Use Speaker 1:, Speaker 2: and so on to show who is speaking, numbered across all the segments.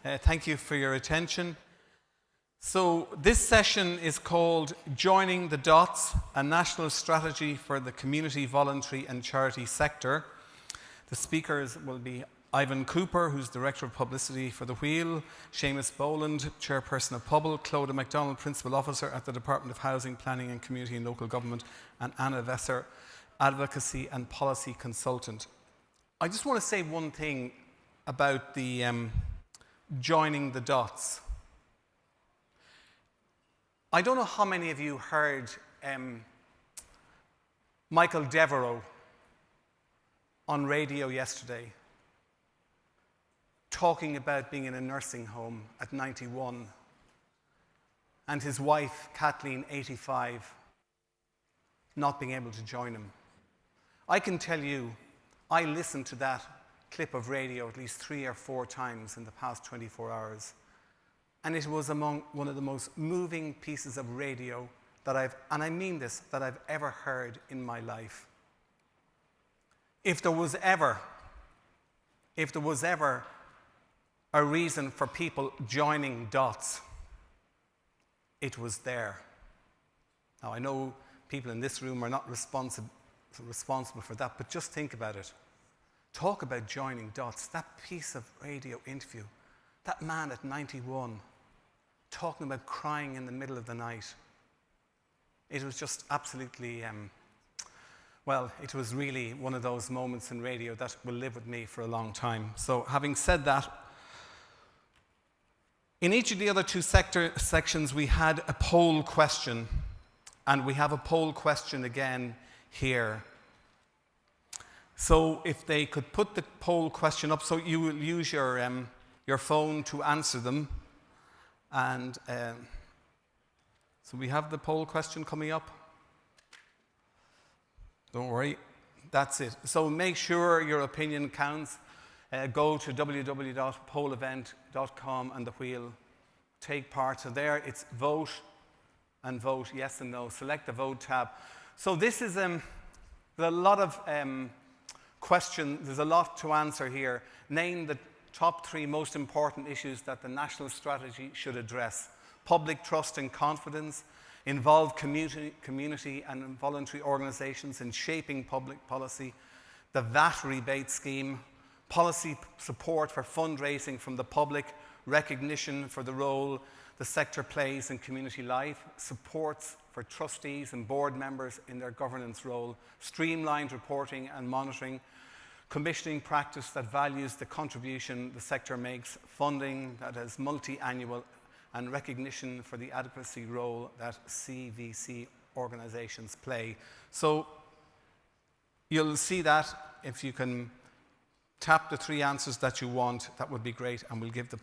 Speaker 1: Thank you for your attention. So this session is called Joining the Dots, a National Strategy for the Community, Voluntary and Charity Sector. The speakers will be Ivan Cooper, who's Director of Publicity for The Wheel, Seamus Boland, Chairperson of Pobble, Clodagh MacDonald, Principal Officer at the Department of Housing, Planning and Community and Local Government, and Anna Vesser, Advocacy and Policy Consultant. I just want to say one thing about the joining the dots. I don't know how many of you heard Michael Devereux on radio yesterday talking about being in a nursing home at 91 and his wife, Kathleen, 85, not being able to join him. I can tell you, I listened to that clip of radio at least 3 or 4 times in the past 24 hours. And it was among one of the most moving pieces of radio that and I mean this, that I've ever heard in my life. If there was ever a reason for people joining dots, it was there. Now, I know people in this room are not responsible for that, but just think about it. Talk about joining dots. That piece of radio interview, that man at 91, talking about crying in the middle of the night. It was just absolutely, it was really one of those moments in radio that will live with me for a long time. So having said that, in each of the other 2 sections, we had a poll question, and we have a poll question again here. So if they could put the poll question up, so you will use your phone to answer them. And so we have the poll question coming up. Don't worry, that's it. So make sure your opinion counts. Go to www.pollevent.com and The Wheel. Take part. So there it's vote and vote yes and no. Select the vote tab. So this is there's a lot of questions. There's a lot to answer here. Name the top 3 most important issues that the national strategy should address. Public trust and confidence. Involve community and voluntary organisations in shaping public policy. The VAT rebate scheme. Policy support for fundraising from the public, recognition for the role the sector plays in community life, supports for trustees and board members in their governance role, streamlined reporting and monitoring, commissioning practice that values the contribution the sector makes, funding that is multi-annual, and recognition for the advocacy role that CVC organisations play. So you'll see that if you can tap the 3 answers that you want, that would be great, and we'll give the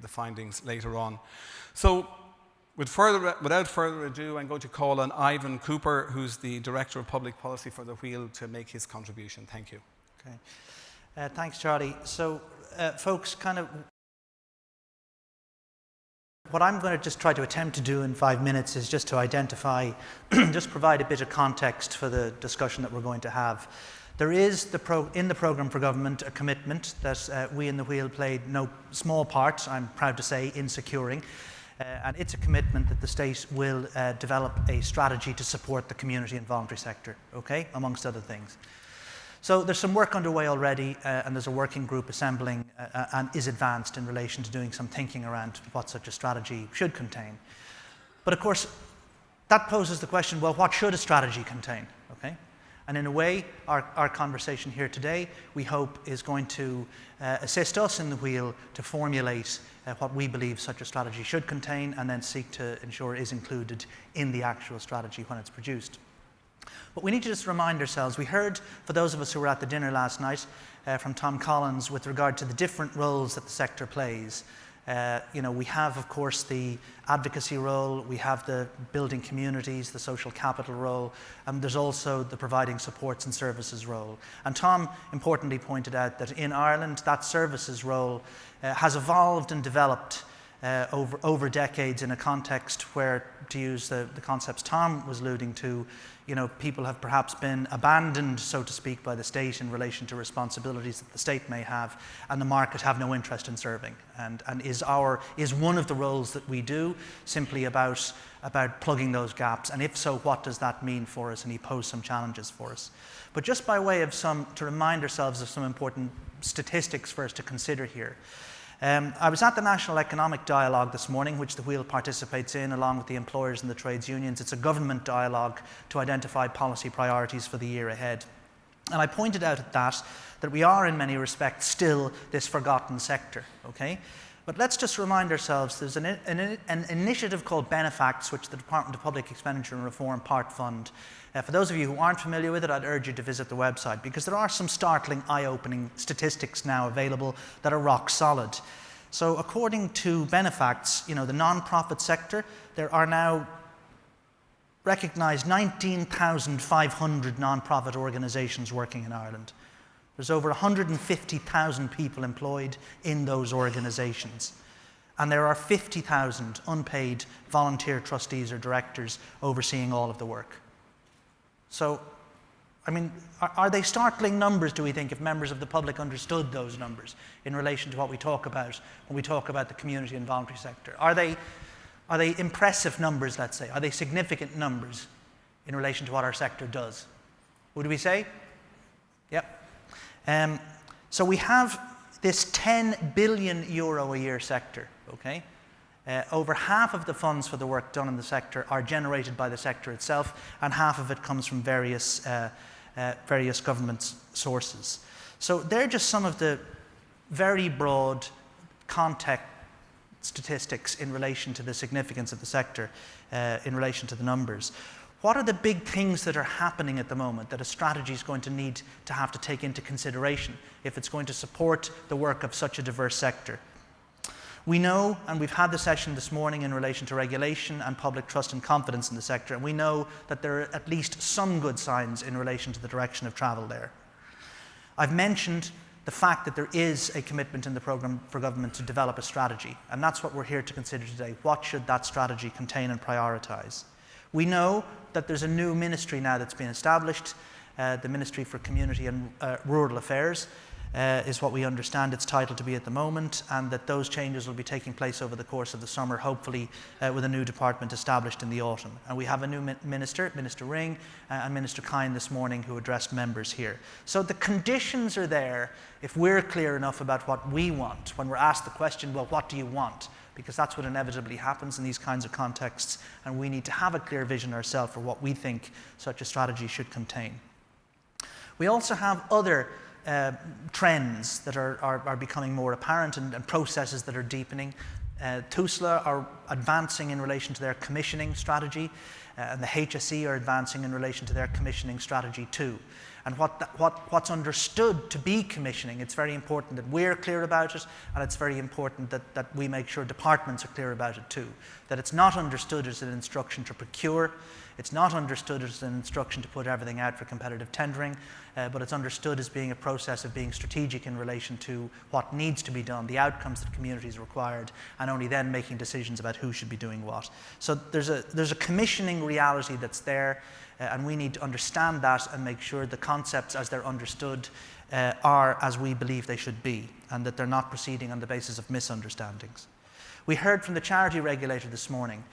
Speaker 1: findings later on. So without further ado, I'm going to call on Ivan Cooper, who's the Director of Public Policy for The Wheel, to make his contribution. Thank you.
Speaker 2: Okay. Thanks, Charlie. So, folks, what I'm going to just try to attempt to do in 5 minutes is just to identify, just provide a bit of context for the discussion that we're going to have. There is in the programme for government a commitment that we in The Wheel played no small part, I'm proud to say, in securing. And it's a commitment that the state will develop a strategy to support the community and voluntary sector, okay, amongst other things. So there's some work underway already, and there's a working group assembling and is advanced in relation to doing some thinking around what such a strategy should contain. But of course, that poses the question, well, what should a strategy contain, okay? And in a way, our conversation here today, we hope, is going to assist us in The Wheel to formulate what we believe such a strategy should contain, and then seek to ensure it is included in the actual strategy when it's produced. But we need to just remind ourselves, we heard, for those of us who were at the dinner last night, from Tom Collins with regard to the different roles that the sector plays. We have, of course, the advocacy role, we have the building communities, the social capital role, and there's also the providing supports and services role. And Tom importantly pointed out that in Ireland, that services role has evolved and developed over decades in a context where, to use the concepts Tom was alluding to, people have perhaps been abandoned, so to speak, by the state in relation to responsibilities that the state may have, and the market have no interest in serving. And is one of the roles that we do simply about plugging those gaps? And if so, what does that mean for us? And he posed some challenges for us. But just by way of to remind ourselves of some important statistics for us to consider here. I was at the National Economic Dialogue this morning, which the Wheel participates in, along with the employers and the trades unions. It's a government dialogue to identify policy priorities for the year ahead. And I pointed out at that we are, in many respects, still this forgotten sector, okay? But let's just remind ourselves, there's an initiative called Benefacts, which the Department of Public Expenditure and Reform part fund. For those of you who aren't familiar with it, I'd urge you to visit the website, because there are some startling, eye-opening statistics now available that are rock solid. So according to Benefacts, the non-profit sector, there are now recognised 19,500 non-profit organisations working in Ireland. There's over 150,000 people employed in those organisations. And there are 50,000 unpaid volunteer trustees or directors overseeing all of the work. So, are they startling numbers, do we think, if members of the public understood those numbers in relation to what we talk about when we talk about the community and voluntary sector? Are they impressive numbers, let's say? Are they significant numbers in relation to what our sector does? Would we say? Yep. So we have this €10 billion a year sector, okay? Over half of the funds for the work done in the sector are generated by the sector itself, and half of it comes from various government sources. So they're just some of the very broad context statistics in relation to the significance of the sector, in relation to the numbers. What are the big things that are happening at the moment that a strategy is going to need to have to take into consideration if it's going to support the work of such a diverse sector? We know, and we've had the session this morning in relation to regulation and public trust and confidence in the sector, and we know that there are at least some good signs in relation to the direction of travel there. I've mentioned the fact that there is a commitment in the programme for government to develop a strategy, and that's what we're here to consider today. What should that strategy contain and prioritise? We know that there's a new ministry now that's been established, the Ministry for Community and Rural Affairs, is what we understand its title to be at the moment, and that those changes will be taking place over the course of the summer, hopefully with a new department established in the autumn. And we have a new Minister, Minister Ring, and Minister Kine this morning, who addressed members here. So the conditions are there if we're clear enough about what we want when we're asked the question, well, what do you want? Because that's what inevitably happens in these kinds of contexts, and we need to have a clear vision ourselves for what we think such a strategy should contain. We also have other trends that are becoming more apparent, and processes that are deepening. TUSLA are advancing in relation to their commissioning strategy, and the HSE are advancing in relation to their commissioning strategy too. And what's understood to be commissioning, it's very important that we're clear about it, and it's very important that we make sure departments are clear about it too. That it's not understood as an instruction to procure, it's not understood as an instruction to put everything out for competitive tendering, but it's understood as being a process of being strategic in relation to what needs to be done, the outcomes that communities required, and only then making decisions about who should be doing what. So there's a commissioning reality that's there, and we need to understand that and make sure the concepts as they're understood are as we believe they should be, and that they're not proceeding on the basis of misunderstandings. We heard from the charity regulator this morning.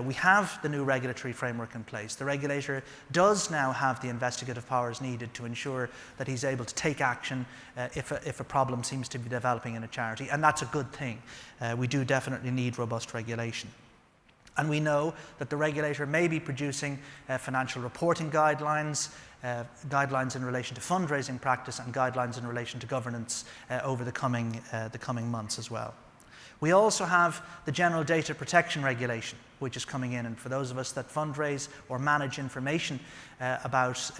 Speaker 2: We have the new regulatory framework in place. The regulator does now have the investigative powers needed to ensure that he's able to take action if a problem seems to be developing in a charity, and that's a good thing. We do definitely need robust regulation. And we know that the regulator may be producing financial reporting guidelines, guidelines in relation to fundraising practice, and guidelines in relation to governance over the coming months as well. We also have the General Data Protection Regulation, which is coming in, and for those of us that fundraise or manage information about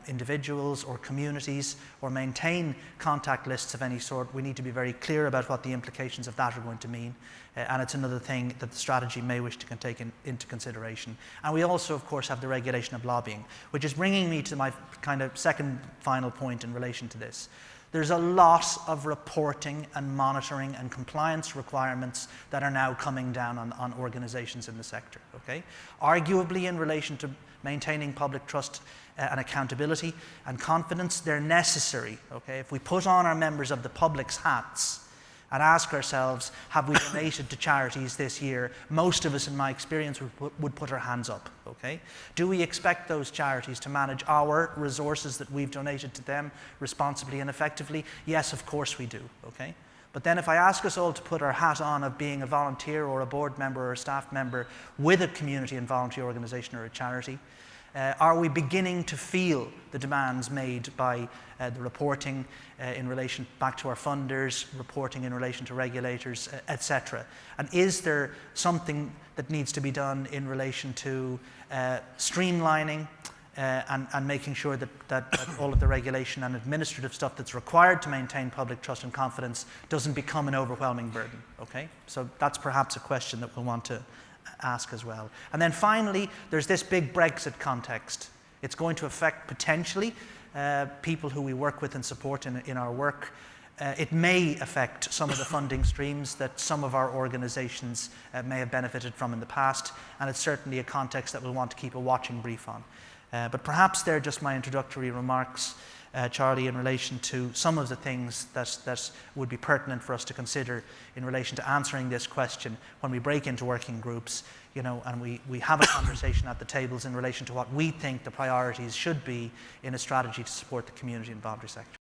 Speaker 2: individuals or communities or maintain contact lists of any sort, we need to be very clear about what the implications of that are going to mean, and it's another thing that the strategy may wish to take into consideration. And we also, of course, have the regulation of lobbying, which is bringing me to my kind of second final point in relation to this. There's a lot of reporting and monitoring and compliance requirements that are now coming down on organizations in the sector, okay? Arguably in relation to maintaining public trust and accountability and confidence, they're necessary, okay? If we put on our members of the public's hats and ask ourselves, have we donated to charities this year? Most of us, in my experience, would put our hands up, okay? Do we expect those charities to manage our resources that we've donated to them responsibly and effectively? Yes, of course we do, okay? But then if I ask us all to put our hat on of being a volunteer or a board member or a staff member with a community and voluntary organisation or a charity, are we beginning to feel the demands made by the reporting in relation back to our funders, reporting in relation to regulators, etc.? And is there something that needs to be done in relation to streamlining and making sure that all of the regulation and administrative stuff that's required to maintain public trust and confidence doesn't become an overwhelming burden, okay? So that's perhaps a question that we'll want to ask as well. And then finally, there's this big Brexit context. It's going to affect potentially people who we work with and support in our work. It may affect some of the funding streams that some of our organisations may have benefited from in the past, and it's certainly a context that we'll want to keep a watching brief on. But perhaps they're just my introductory remarks, Charlie, in relation to some of the things that would be pertinent for us to consider in relation to answering this question when we break into working groups, you know, and we have a conversation at the tables in relation to what we think the priorities should be in a strategy to support the community and voluntary sector.